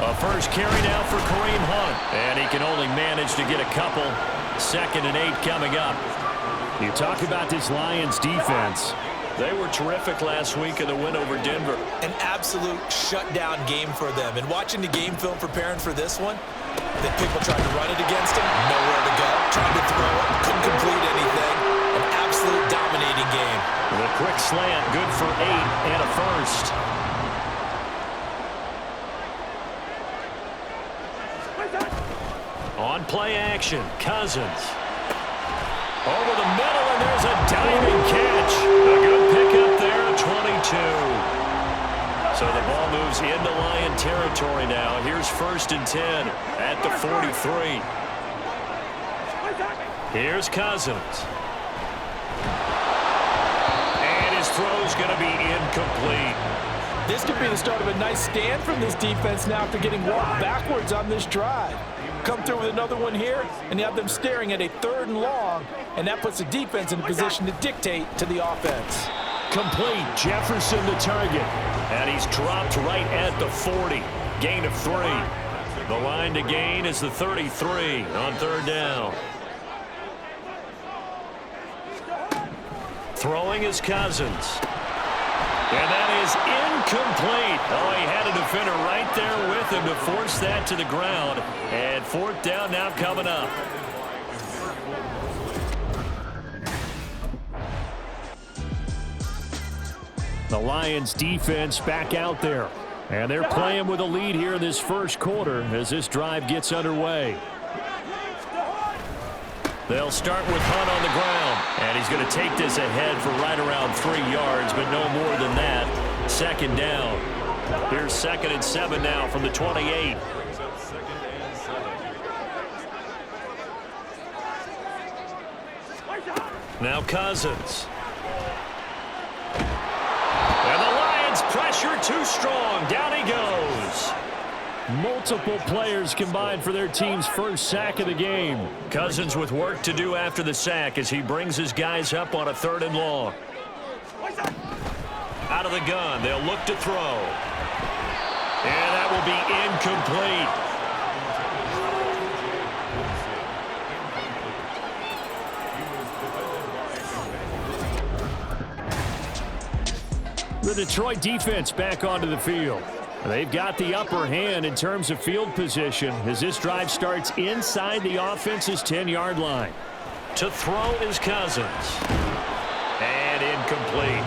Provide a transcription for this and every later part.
A first carry now for Kareem Hunt. And he can only manage to get a couple. 2nd and 8 coming up. You talk about this Lions defense. They were terrific last week in the win over Denver. An absolute shutdown game for them. And watching the game film preparing for this one, that people tried to run it against him, nowhere to go. Tried to throw it, couldn't complete anything. An absolute dominating game. The quick slant, good for 8 and a first. On play action, Cousins. Over the middle, and there's a diving catch. A good pickup there, 22. So the ball moves into Lion territory now. Here's 1st and 10 at the 43. Here's Cousins. And his throw's going to be incomplete. This could be the start of a nice stand from this defense now after getting walked backwards on this drive. Come through with another one here, and you have them staring at a 3rd and long, and that puts the defense in a position to dictate to the offense. Complete. Jefferson the target. And he's dropped right at the 40. Gain of 3. The line to gain is the 33 on 3rd down. Throwing is Cousins. And that is incomplete. Oh, he had a defender right there with him to force that to the ground. And 4th down now coming up. The Lions defense back out there. And they're playing with a lead here in this 1st quarter as this drive gets underway. They'll start with Hunt on the ground. And he's going to take this ahead for right around 3 yards, but no more than that. 2nd down. Here's 2nd and 7 now from the 28. Now Cousins. And the Lions pressure too strong. Down he goes. Multiple players combined for their team's 1st sack of the game. Cousins with work to do after the sack as he brings his guys up on a 3rd and long. Out of the gun, they'll look to throw. And that will be incomplete. The Detroit defense back onto the field. They've got the upper hand in terms of field position as this drive starts inside the offense's 10-yard line. To throw is Cousins. And incomplete.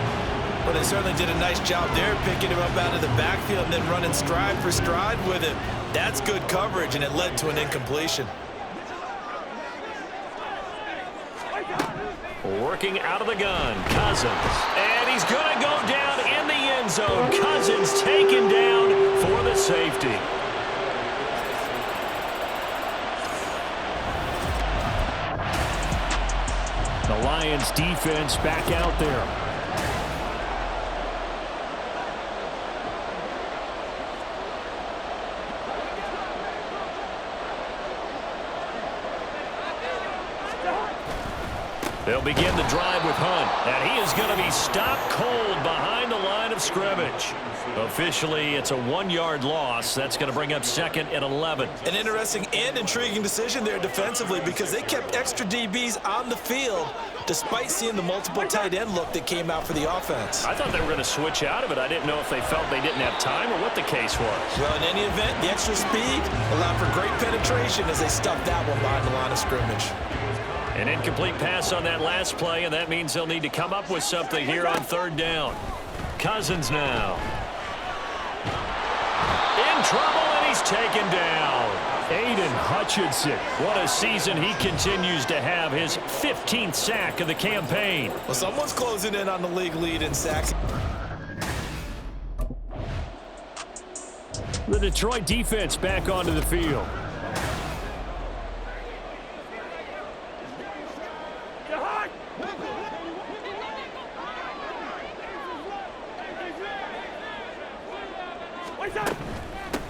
Well, they certainly did a nice job there picking him up out of the backfield and then running stride for stride with him. That's good coverage, and it led to an incompletion. Working out of the gun, Cousins. And he's going to go down in the end zone. Cousins taken down for the safety. The Lions defense back out there. They'll begin the drive with Hunt, and he is going to be stopped cold behind the line of scrimmage. Officially, it's a 1-yard loss. That's going to bring up 2nd and 11. An interesting and intriguing decision there defensively because they kept extra DBs on the field despite seeing the multiple tight end look that came out for the offense. I thought they were going to switch out of it. I didn't know if they felt they didn't have time or what the case was. Well, in any event, the extra speed allowed for great penetration as they stuffed that one behind the line of scrimmage. An incomplete pass on that last play, and that means they'll need to come up with something here on 3rd down. Cousins now. In trouble, and he's taken down. Aiden Hutchinson. What a season he continues to have. His 15th sack of the campaign. Well, someone's closing in on the league lead in sacks. The Detroit defense back onto the field.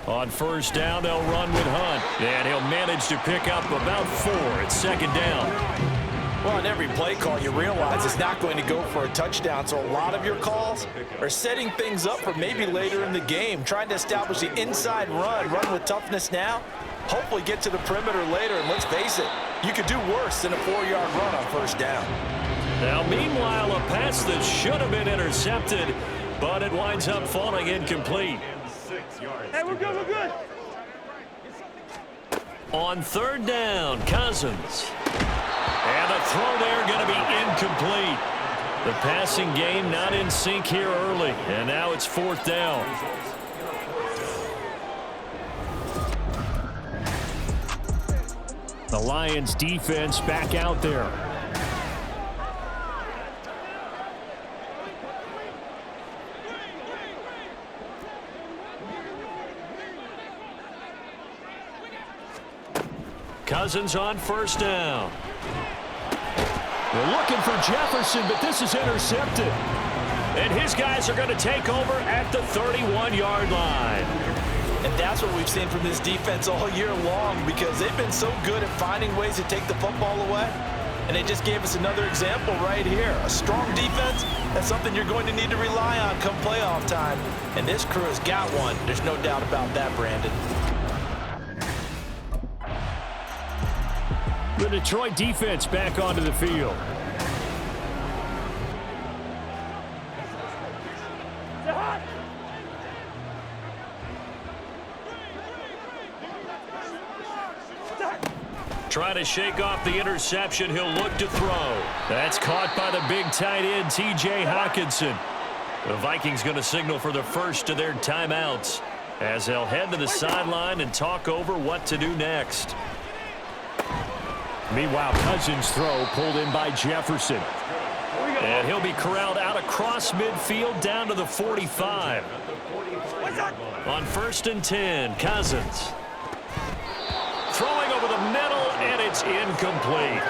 On 1st down, they'll run with Hunt. And he'll manage to pick up about 4 at 2nd down. Well, on every play call, you realize it's not going to go for a touchdown, so a lot of your calls are setting things up for maybe later in the game, trying to establish the inside run with toughness now, hopefully get to the perimeter later, and let's face it, you could do worse than a 4-yard run on first down. Now, meanwhile, a pass that should have been intercepted, but it winds up falling incomplete. Hey, we're good, we're good. On third down, Cousins. And the throw there going to be incomplete. The passing game not in sync here early, and now it's fourth down. The Lions defense back out there. Cousins on first down. They're looking for Jefferson, but this is intercepted. And his guys are going to take over at the 31-yard line. And that's what we've seen from this defense all year long, because they've been so good at finding ways to take the football away. And they just gave us another example right here. A strong defense, that's something you're going to need to rely on come playoff time. And this crew has got one. There's no doubt about that, Brandon. The Detroit defense back onto the field. Trying to shake off the interception. He'll look to throw. That's caught by the big tight end, T.J. Hockenson. The Vikings going to signal for the first of their timeouts as they'll head to the sideline and talk over what to do next. Meanwhile, Cousins' throw pulled in by Jefferson. And he'll be corralled out across midfield down to the 45. On first and 10, Cousins. Throwing over the middle, and it's incomplete.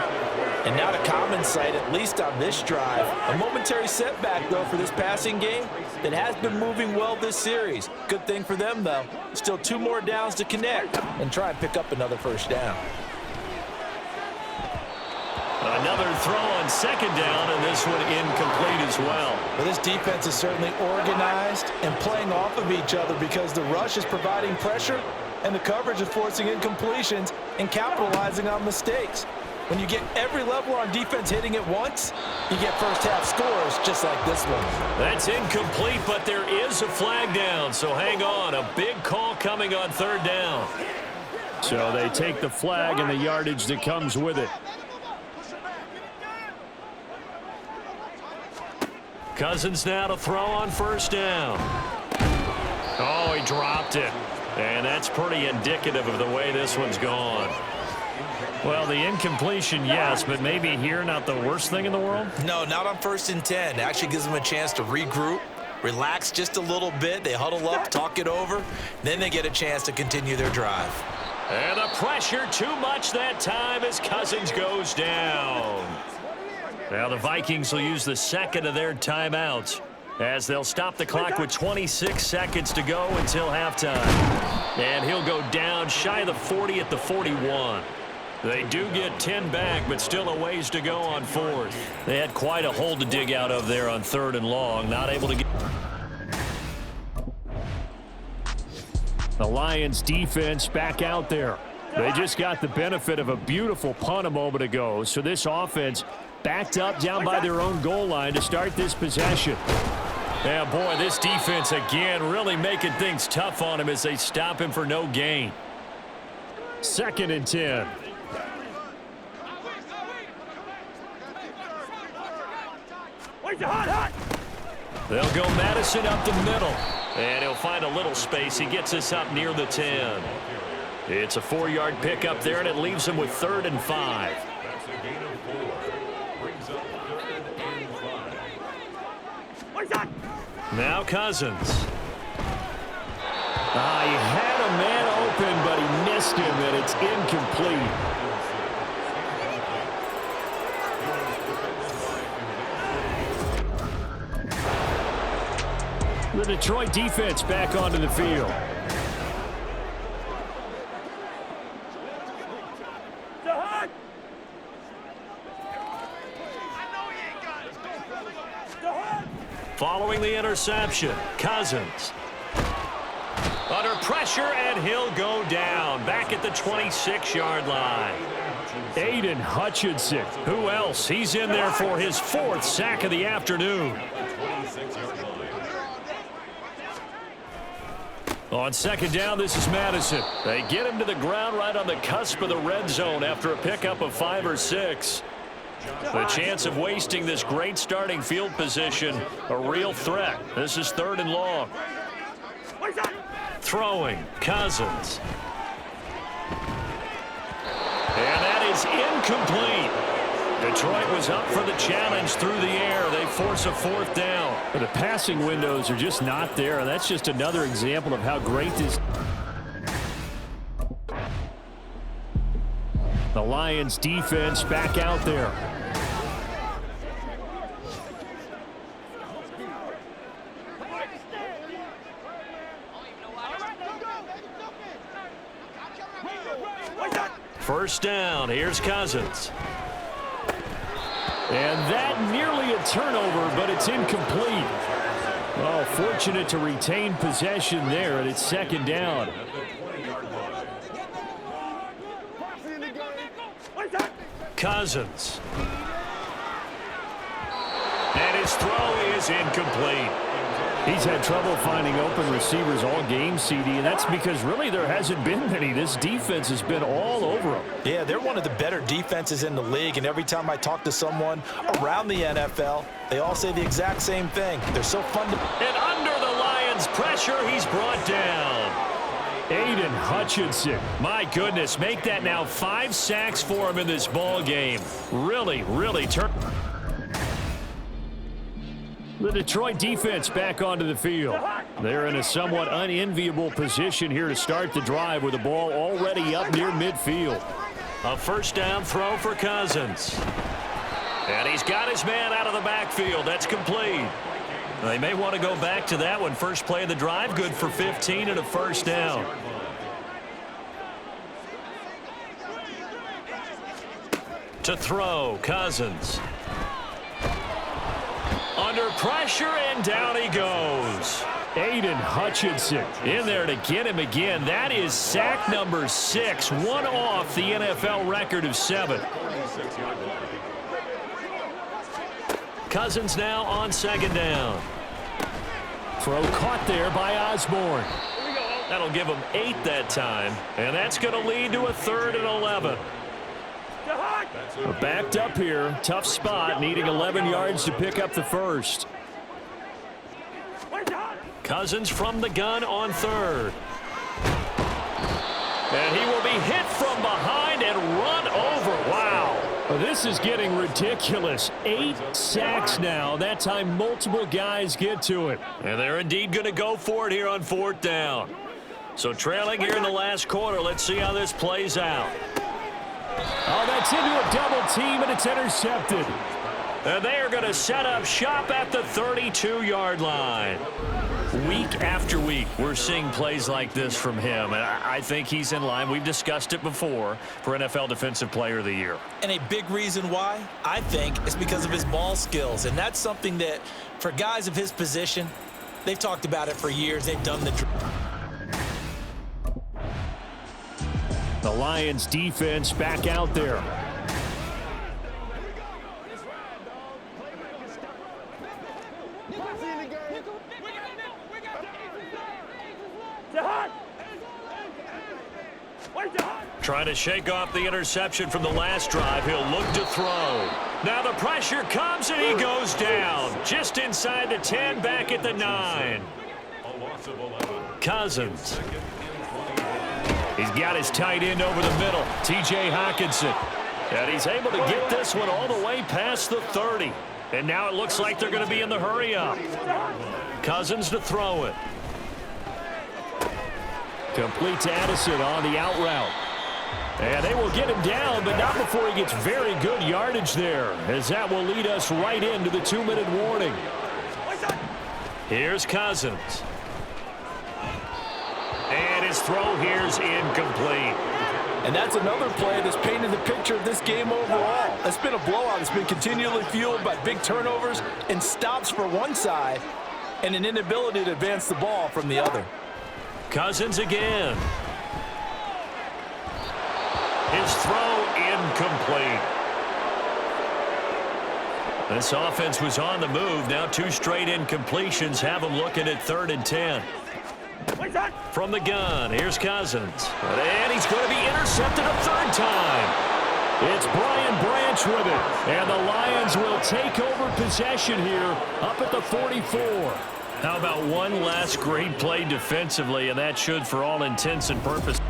And not a common sight, at least on this drive. A momentary setback, though, for this passing game that has been moving well this series. Good thing for them, though. Still 2 more downs to connect and try and pick up another first down. Another throw on second down, and this one incomplete as well. Well, this defense is certainly organized and playing off of each other because the rush is providing pressure and the coverage is forcing incompletions and capitalizing on mistakes. When you get every level on defense hitting at once, you get first-half scores just like this one. That's incomplete, but there is a flag down, so hang on. A big call coming on third down. So they take the flag and the yardage that comes with it. Cousins now to throw on first down. Oh, he dropped it. And that's pretty indicative of the way this one's gone. Well, the incompletion, yes, but maybe here not the worst thing in the world? No, not on first and 10. It actually gives them a chance to regroup, relax just a little bit. They huddle up, talk it over. Then they get a chance to continue their drive. And the pressure too much that time as Cousins goes down. Now the Vikings will use the second of their timeouts as they'll stop the clock with 26 seconds to go until halftime. And he'll go down shy of the 40 at the 41. They do get 10 back, but still a ways to go on fourth. They had quite a hole to dig out of there on third and long, not able to get. The Lions defense back out there. They just got the benefit of a beautiful punt a moment ago, so this offense backed up down by their own goal line to start this possession. Yeah, boy, this defense again really making things tough on him as they stop him for no gain. Second and 10. They'll go Madison up the middle. And he'll find a little space. He gets us up near the 10. It's a 4-yard pickup there, and it leaves him with 3rd and 5. Now Cousins. He had a man open, but he missed him, and it's incomplete. The Detroit defense back onto the field. Following the interception, Cousins. Under pressure, and he'll go down. Back at the 26-yard line. Aiden Hutchinson. Who else? He's in there for his 4th sack of the afternoon. On 2nd down, this is Madison. They get him to the ground right on the cusp of the red zone after a pickup of 5 or 6. The chance of wasting this great starting field position, a real threat. This is 3rd and long. Throwing, Cousins. And that is incomplete. Detroit was up for the challenge through the air. They force a 4th down. The passing windows are just not there. That's just another example of how great this. The Lions defense back out there. First down, here's Cousins. And that nearly a turnover, but it's incomplete. Oh, fortunate to retain possession there, and it's 2nd down. Cousins. And his throw is incomplete. He's had trouble finding open receivers all game, CD, and that's because really there hasn't been many. This defense has been all over them. Yeah, they're one of the better defenses in the league, and every time I talk to someone around the NFL, they all say the exact same thing. They're so fun to... And under the Lions' pressure, he's brought down. Aiden Hutchinson. My goodness, make that now 5 sacks for him in this ball game. Really turn. The Detroit defense back onto the field. They're in a somewhat unenviable position here to start the drive with the ball already up near midfield. A 1st down throw for Cousins. And he's got his man out of the backfield. That's complete. They may want to go back to that one. First play of the drive, good for 15 and a 1st down. To throw, Cousins. Under pressure, and down he goes. Aiden Hutchinson in there to get him again. That is sack number 6, one off the NFL record of 7. Cousins now on 2nd down. Throw caught there by Osborne. That'll give him 8 that time, and that's going to lead to a 3rd and 11. We're backed up here. Tough spot, needing 11 yards to pick up the 1st. Cousins from the gun on 3rd. And he will be hit from behind and run over. Wow. Well, this is getting ridiculous. 8 sacks now. That time multiple guys get to it. And they're indeed going to go for it here on 4th down. So trailing here in the last quarter. Let's see how this plays out. Oh, that's into a double team, and it's intercepted. And they are going to set up shop at the 32-yard line. Week after week, we're seeing plays like this from him, and I think he's in line. We've discussed it before for NFL Defensive Player of the Year. And a big reason why, I think, is because of his ball skills. And that's something that, for guys of his position, they've talked about it for years. They've done the... The Lions defense back out there. Trying to shake off the interception from the last drive. He'll look to throw. Now the pressure comes and he goes down. Just inside the 10, back at the 9. Cousins. He's got his tight end over the middle, T.J. Hockenson. And he's able to get this one all the way past the 30. And now it looks like they're going to be in the hurry up. Cousins to throw it. Complete to Addison on the out route. And they will get him down, but not before he gets very good yardage there, as that will lead us right into the 2-minute warning. Here's Cousins. And his throw here's incomplete. And that's another play that's painted the picture of this game overall. It's been a blowout. It's been continually fueled by big turnovers and stops for one side and an inability to advance the ball from the other. Cousins again. His throw incomplete. This offense was on the move. Now 2 straight incompletions have them looking at 3rd and 10. From the gun, here's Cousins. And he's going to be intercepted a 3rd time. It's Brian Branch with it. And the Lions will take over possession here up at the 44. How about one last great play defensively, and that should, for all intents and purposes.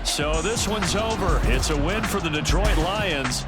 So this one's over. It's a win for the Detroit Lions.